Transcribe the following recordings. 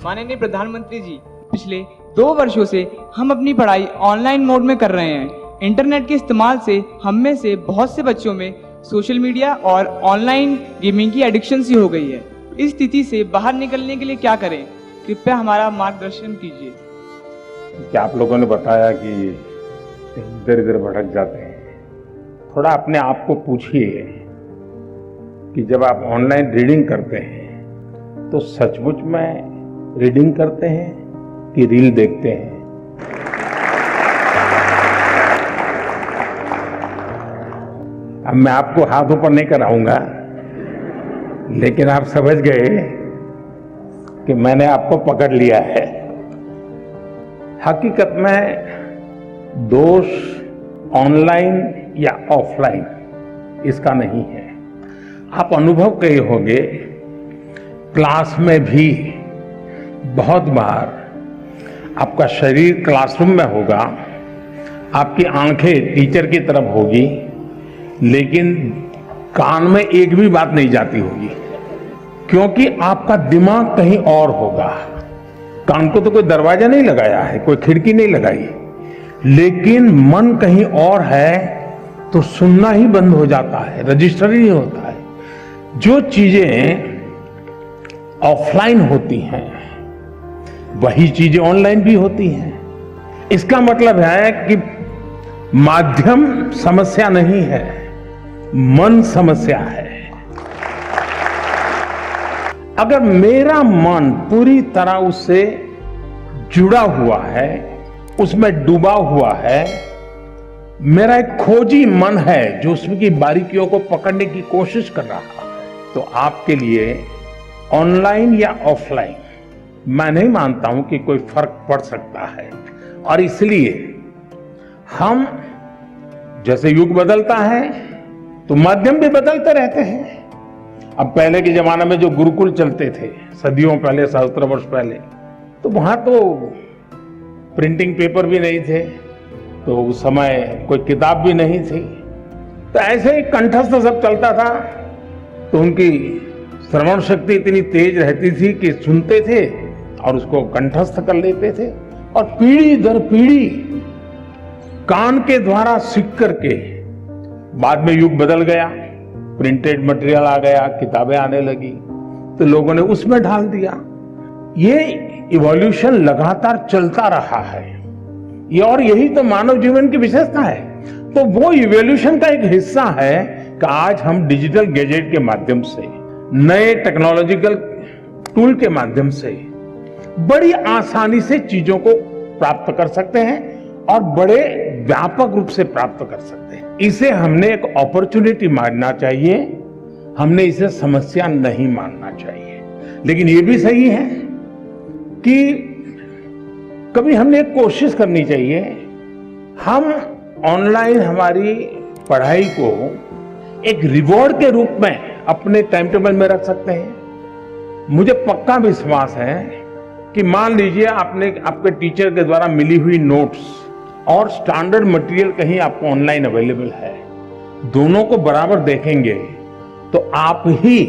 माननीय प्रधानमंत्री जी, पिछले 2 वर्षों से हम अपनी पढ़ाई ऑनलाइन मोड में कर रहे हैं। इंटरनेट के इस्तेमाल से हम में से बहुत से बच्चों में सोशल मीडिया और ऑनलाइन गेमिंग की एडिक्शन सी हो गई है। इस स्थिति से बाहर निकलने के लिए क्या करें? कृपया हमारा मार्गदर्शन कीजिए। क्या आप लोगों ने बताया कि इधर इधर भटक जाते हैं। थोड़ा अपने आप को पूछिए कि जब आप ऑनलाइन रीडिंग करते हैं तो सचमुच में रीडिंग करते हैं कि रील देखते हैं। अब मैं आपको हाथ ऊपर नहीं कराऊंगा, लेकिन आप समझ गए कि मैंने आपको पकड़ लिया है। हकीकत में दोष ऑनलाइन या ऑफलाइन इसका नहीं है। आप अनुभव किए होंगे, क्लास में भी बहुत बार आपका शरीर क्लासरूम में होगा, आपकी आंखें टीचर की तरफ होगी, लेकिन कान में एक भी बात नहीं जाती होगी, क्योंकि आपका दिमाग कहीं और होगा। कान को तो कोई दरवाजा नहीं लगाया है, कोई खिड़की नहीं लगाई, लेकिन मन कहीं और है तो सुनना ही बंद हो जाता है, रजिस्टर ही नहीं होता है। जो चीजें ऑफलाइन होती हैं वही चीजें ऑनलाइन भी होती हैं। इसका मतलब है कि माध्यम समस्या नहीं है, मन समस्या है। अगर मेरा मन पूरी तरह उससे जुड़ा हुआ है, उसमें डूबा हुआ है, मेरा एक खोजी मन है जो उसमें की बारीकियों को पकड़ने की कोशिश कर रहा है, तो आपके लिए ऑनलाइन या ऑफलाइन मैं नहीं मानता हूं कि कोई फर्क पड़ सकता है। और इसलिए हम जैसे युग बदलता है तो माध्यम भी बदलते रहते हैं। अब पहले के जमाने में जो गुरुकुल चलते थे, सदियों पहले, सहस्त्र वर्ष पहले, तो वहां तो प्रिंटिंग पेपर भी नहीं थे, तो उस समय कोई किताब भी नहीं थी, तो ऐसे ही कंठस्थ सब चलता था। तो उनकी श्रवण शक्ति इतनी तेज रहती थी कि सुनते थे और उसको कंठस्थ कर लेते थे, और पीढ़ी दर पीढ़ी कान के द्वारा सीख करके बाद में युग बदल गया, प्रिंटेड मटेरियल आ गया, किताबें आने लगी, तो लोगों ने उसमें ढाल दिया। ये इवोल्यूशन लगातार चलता रहा है, ये और यही तो मानव जीवन की विशेषता है। तो वो इवोल्यूशन का एक हिस्सा है कि आज हम डिजिटल गैजेट के माध्यम से, नए टेक्नोलॉजिकल टूल के माध्यम से बड़ी आसानी से चीजों को प्राप्त कर सकते हैं और बड़े व्यापक रूप से प्राप्त कर सकते हैं। इसे हमने एक अपॉर्चुनिटी मानना चाहिए, हमने इसे समस्या नहीं मानना चाहिए। लेकिन ये भी सही है कि कभी हमने एक कोशिश करनी चाहिए, हम ऑनलाइन हमारी पढ़ाई को एक रिवॉर्ड के रूप में अपने टाइम टेबल में रख सकते हैं। मुझे पक्का विश्वास है कि मान लीजिए आपने आपके टीचर के द्वारा मिली हुई नोट्स और स्टैंडर्ड मटेरियल कहीं आपको ऑनलाइन अवेलेबल है, दोनों को बराबर देखेंगे तो आप ही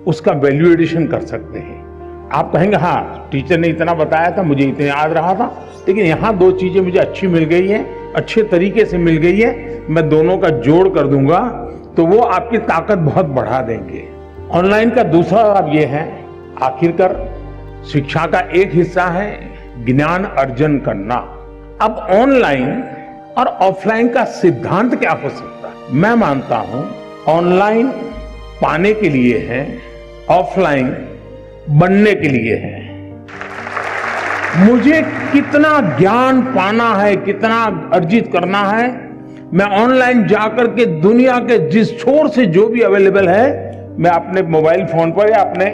उसका वैल्यू एडिशन कर सकते हैं। आप कहेंगे हाँ, टीचर ने इतना बताया था, मुझे इतना याद रहा था, लेकिन यहाँ 2 चीजें मुझे अच्छी मिल गई है, अच्छे तरीके से मिल गई है, मैं दोनों का जोड़ कर दूंगा, तो वो आपकी ताकत बहुत बढ़ा देंगे। ऑनलाइन का दूसरा लाभ ये है, आखिरकार शिक्षा का एक हिस्सा है ज्ञान अर्जन करना। अब ऑनलाइन और ऑफलाइन का सिद्धांत क्या हो सकता है? मैं मानता हूं ऑनलाइन पाने के लिए है, ऑफलाइन बनने के लिए है। मुझे कितना ज्ञान पाना है, कितना अर्जित करना है, मैं ऑनलाइन जाकर के दुनिया के जिस छोर से जो भी अवेलेबल है मैं अपने मोबाइल फोन पर या अपने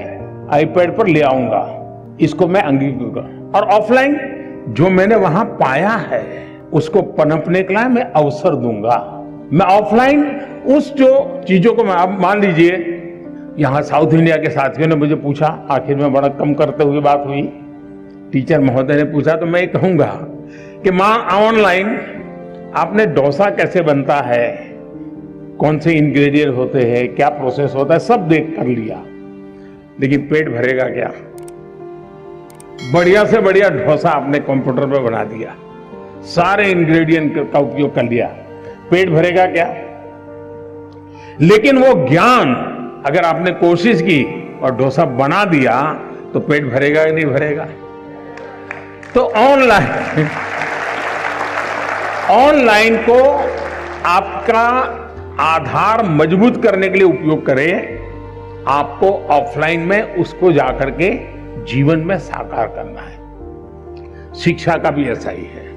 आईपैड पर ले आऊंगा, इसको मैं अंगीकार करूंगा। और ऑफलाइन जो मैंने वहां पाया है उसको पनपने के लिए मैं अवसर दूंगा। मैं ऑफलाइन उस जो चीजों को, मैं मान लीजिए यहाँ साउथ इंडिया के साथियों ने मुझे पूछा, आखिर में बड़ा कम करते हुए बात हुई, टीचर महोदय ने पूछा, तो मैं कहूंगा कि मां ऑनलाइन आपने डोसा कैसे बनता है, कौन से इंग्रेडिएंट होते हैं, क्या प्रोसेस होता है, सब देख कर लिया, लेकिन पेट भरेगा क्या? बढ़िया से बढ़िया डोसा आपने कंप्यूटर पे बना दिया, सारे इंग्रेडिएंट का उपयोग कर लिया, पेट भरेगा क्या? लेकिन वो ज्ञान अगर आपने कोशिश की और डोसा बना दिया तो पेट भरेगा या नहीं भरेगा? तो ऑनलाइन को आपका आधार मजबूत करने के लिए उपयोग करें, आपको ऑफलाइन में उसको जाकर के जीवन में साकार करना है। शिक्षा का भी ऐसा ही है।